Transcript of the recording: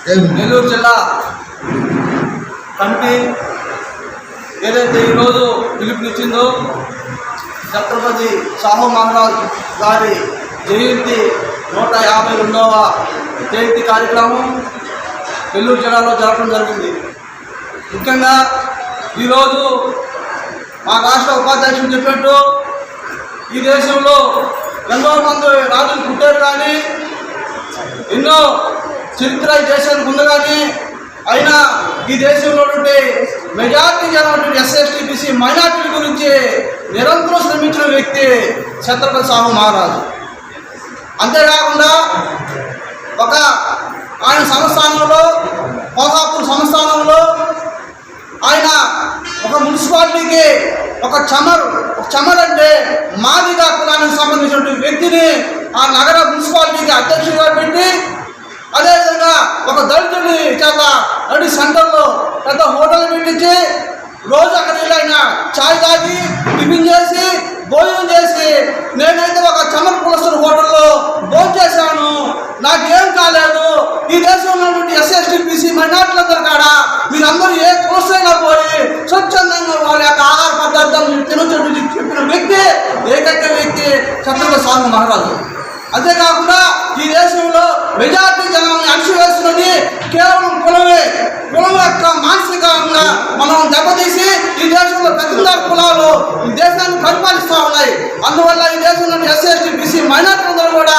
నెల్లూరు జిల్లా కమిటీ ఏదైతే ఈరోజు పిలుపునిచ్చిందో ఛత్రపతి సాహు మహారాజ్ గారి జయంతి 152వ జయంతి కార్యక్రమం నెల్లూరు జిల్లాలో జరపడం జరిగింది. ముఖ్యంగా ఈరోజు మా రాష్ట్ర ఉపాధ్యక్షుడు చెప్పినట్టు ఈ దేశంలో ఎంతో మంది రాజులు పుట్టారు, కానీ ఎన్నో చరిత్ర ఈ దేశానికి ఉంది, కానీ అయినా ఈ దేశంలో మెజార్టీ జనం ఎస్సీ మైనార్టీల గురించి నిరంతరం శ్రమించిన వ్యక్తి ఛత్రపతి సాహు మహారాజు. అంతేకాకుండా ఆయన సంస్థానంలో కోల్హాపూర్ సంస్థానంలో ఆయన ఒక మున్సిపాలిటీకి ఒక చమర్ అంటే మాదిగా కులానికి సంబంధించినటువంటి వ్యక్తిని ఆ నగర మున్సిపాలిటీకి అధ్యక్షుడిగా పెట్టి, అదేవిధంగా ఒక దళితుడి చేత నడి సెంటర్లో పెద్ద హోటల్ పెట్టించి రోజు అక్కడ ఆయన ఛాయ్ తాగి టిఫిన్ చేసి భోజనం చేసి, నేనైతే ఒక చమర్ కులస్తుల హోటల్లో భోజనం చేశాను, నాకేం కాలేదు, ఈ దేశంలో ఉన్నటువంటి ఎస్సీ మైనార్టీలందరూ కాడ మీరందరూ ఏ కులస్తైనా పోయి స్వచ్ఛందంగా వాళ్ళ యొక్క ఆహార పదార్థాలను తినొచ్చు చెప్పిన వ్యక్తి ఏకైక వ్యక్తి ఛత్రపతి సాహు మహారాజు. అంతేకాకుండా ఈ దేశంలో మెజార్టీ జనాన్ని అణచివేస్తున్నది కేవలం కులం యొక్క మానసికంగా మనం దెబ్బతీసి ఈ దేశంలో పెద్ద కులాలు ఈ దేశాన్ని పరిపాలిస్తూ ఉన్నాయి. అందువల్ల ఈ దేశంలో ఎస్సీ మైనార్టీలందరూ కూడా